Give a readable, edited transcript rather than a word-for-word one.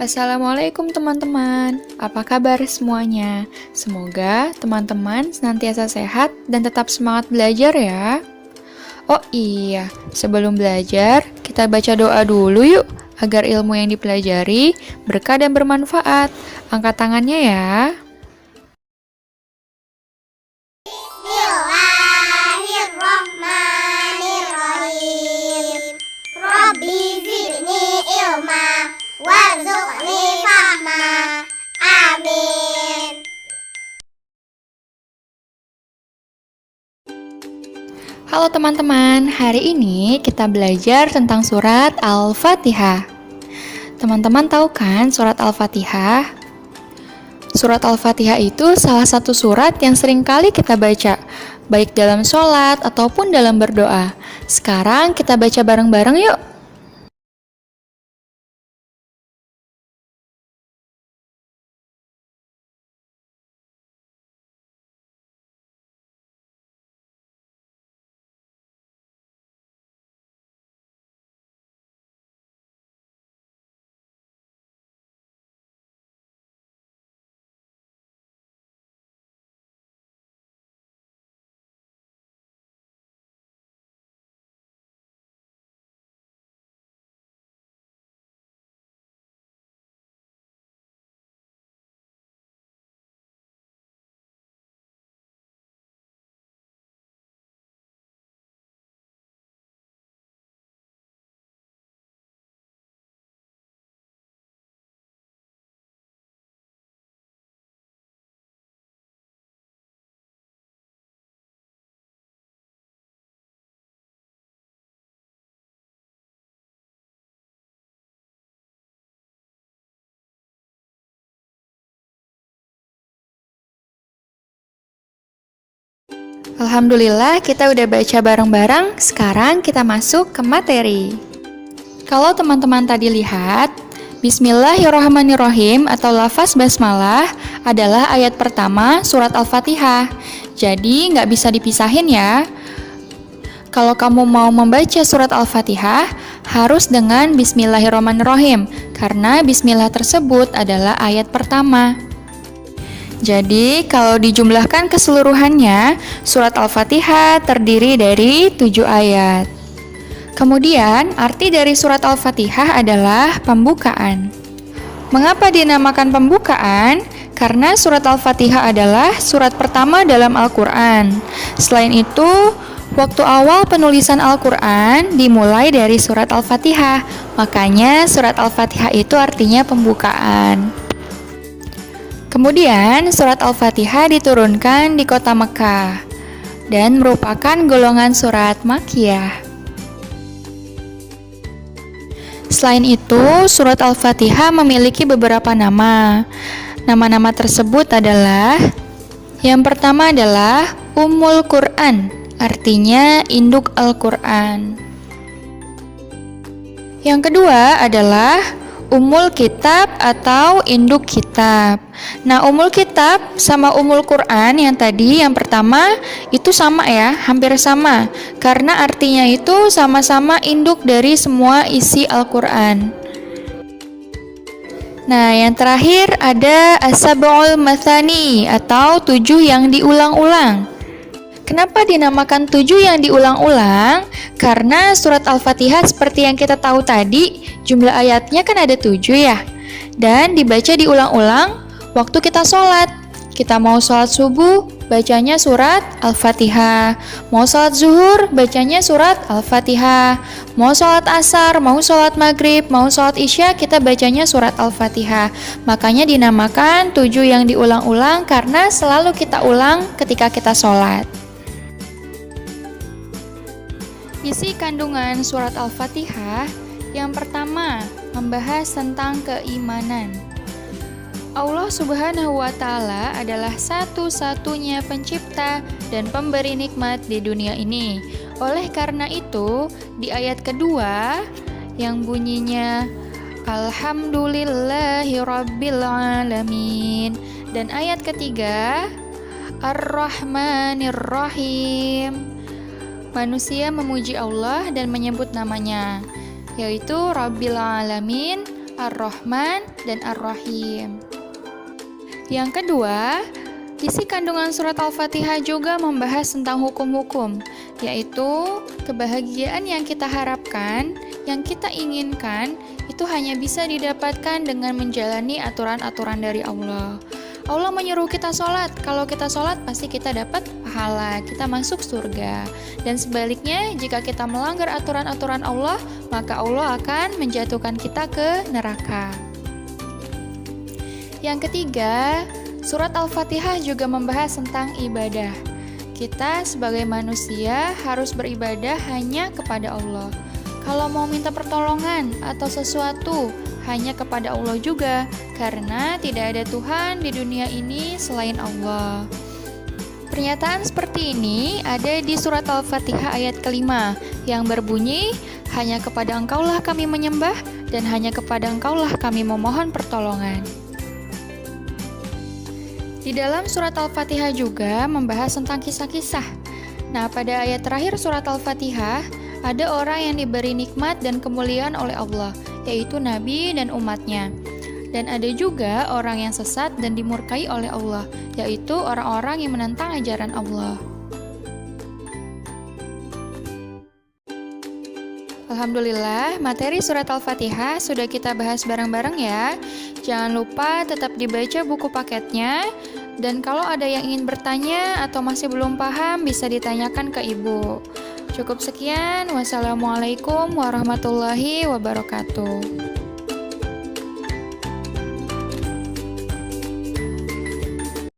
Assalamualaikum teman-teman, apa kabar semuanya? Semoga teman-teman senantiasa sehat dan tetap semangat belajar ya. Oh iya, sebelum belajar, kita baca doa dulu yuk, agar ilmu yang dipelajari berkah dan bermanfaat. Angkat tangannya ya. Bismillahirrahmanirrahim. Rabbi zidni ilma warzuqni fahma. Amin. Halo teman-teman, hari ini kita belajar tentang surat Al-Fatihah. Teman-teman tahu kan surat Al-Fatihah? Surat Al-Fatihah itu salah satu surat yang sering kali kita baca, baik dalam sholat ataupun dalam berdoa. Sekarang kita baca bareng-bareng yuk. Alhamdulillah kita udah baca bareng-bareng, sekarang kita masuk ke materi. Kalau teman-teman tadi lihat, Bismillahirrahmanirrahim atau lafaz basmalah adalah ayat pertama surat Al-Fatihah. Jadi nggak bisa dipisahin ya. Kalau kamu mau membaca surat Al-Fatihah, harus dengan Bismillahirrahmanirrahim, karena Bismillah tersebut adalah ayat pertama. Jadi, kalau dijumlahkan keseluruhannya, surat Al-Fatihah terdiri dari 7 ayat. Kemudian, arti dari surat Al-Fatihah adalah pembukaan. Mengapa dinamakan pembukaan? Karena surat Al-Fatihah adalah surat pertama dalam Al-Quran. Selain itu, waktu awal penulisan Al-Quran dimulai dari surat Al-Fatihah. Makanya, surat Al-Fatihah itu artinya pembukaan. Kemudian, surat Al-Fatihah diturunkan di kota Mekah dan merupakan golongan surat Makkiyah. Selain itu, surat Al-Fatihah memiliki beberapa nama. Nama-nama tersebut adalah, yang pertama adalah Ummul Quran, artinya induk Al-Quran. Yang kedua adalah Ummul Kitab atau induk kitab. Nah, Ummul Kitab sama Ummul Quran yang tadi yang pertama itu sama ya, hampir sama. Karena artinya itu sama-sama induk dari semua isi Al-Quran. Nah, yang terakhir ada As-Sab'ul Mathani atau 7 yang diulang-ulang. Kenapa dinamakan 7 yang diulang-ulang? Karena surat Al-Fatihah seperti yang kita tahu tadi, jumlah ayatnya kan ada 7 ya. Dan dibaca diulang-ulang waktu kita sholat. Kita mau sholat subuh, bacanya surat Al-Fatihah. Mau sholat zuhur, bacanya surat Al-Fatihah. Mau sholat asar, mau sholat maghrib, mau sholat isya, kita bacanya surat Al-Fatihah. Makanya dinamakan 7 yang diulang-ulang karena selalu kita ulang ketika kita sholat. Isi kandungan surat Al-Fatihah yang pertama membahas tentang keimanan. Allah Subhanahu wa Ta'ala adalah satu-satunya pencipta dan pemberi nikmat di dunia ini. Oleh karena itu, di ayat kedua yang bunyinya Alhamdulillahi Rabbil Alamin, dan ayat ketiga Ar-Rahmanir Rahim, manusia memuji Allah dan menyebut namanya, yaitu Rabbil Alamin, Ar-Rahman, dan Ar-Rahim. Yang kedua, isi kandungan surat Al-Fatihah juga membahas tentang hukum-hukum, yaitu kebahagiaan yang kita harapkan, yang kita inginkan, itu hanya bisa didapatkan dengan menjalani aturan-aturan dari Allah. Allah menyuruh kita sholat, kalau kita sholat pasti kita dapat pahala, kita masuk surga. Dan sebaliknya, jika kita melanggar aturan-aturan Allah, maka Allah akan menjatuhkan kita ke neraka. Yang ketiga, surat Al-Fatihah juga membahas tentang ibadah. Kita sebagai manusia harus beribadah hanya kepada Allah. Kalau mau minta pertolongan atau sesuatu, hanya kepada Allah juga, karena tidak ada Tuhan di dunia ini selain Allah. Pernyataan seperti ini ada di surat Al-Fatihah ayat kelima, yang berbunyi, hanya kepada Engkaulah kami menyembah, dan hanya kepada Engkaulah kami memohon pertolongan. Di dalam surat Al-Fatihah juga membahas tentang kisah-kisah. Nah, pada ayat terakhir surat Al-Fatihah, ada orang yang diberi nikmat dan kemuliaan oleh Allah, yaitu Nabi dan umatnya. Dan ada juga orang yang sesat dan dimurkai oleh Allah, yaitu orang-orang yang menentang ajaran Allah. Alhamdulillah, materi surat Al-Fatihah sudah kita bahas bareng-bareng ya. Jangan lupa tetap dibaca buku paketnya. Dan kalau ada yang ingin bertanya atau masih belum paham, bisa ditanyakan ke Ibu. Cukup sekian. Wassalamualaikum warahmatullahi wabarakatuh.